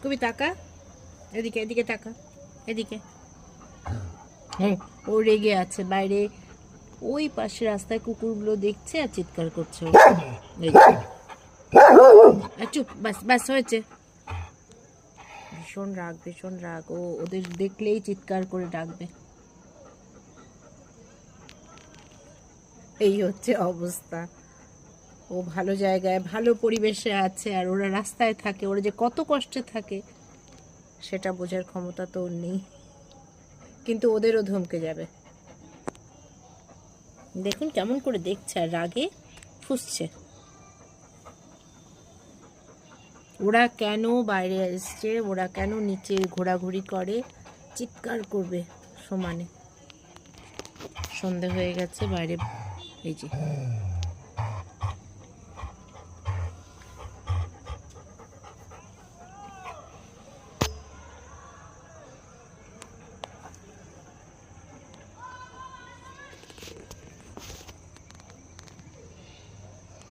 কবি তাকা, এদিকে এদিকে তাকা, এদিকে। হ্যাঁ, ও রেগে আছে বাইরে, ওই পাশে রাস্তায় কুকুরগুলো দেখছে আর চিৎকার করছে। চুপ, বাস বাস হয়েছে। ভীষণ রাগ, ভীষণ রাগ। ও ওদের দেখলেই চিৎকার করে ডাকবে। এই হচ্ছে অবস্থা। ও ভালো জায়গায় ভালো পরিবেশে আছে আর ওরা রাস্তায় থাকে, ওরা যে কত কষ্টে থাকে সেটা বোঝার ক্ষমতা তো ওর নেই, কিন্তু ওদেরও ধমকে যাবে। দেখুন কেমন করে দেখছে আর রাগে ফুঁসছে। ওরা কেন বাইরে এসছে, ওরা কেন নিচে ঘোরাঘুরি করে, চিৎকার করবে সমানে। সন্ধে হয়ে গেছে বাইরে, এই যে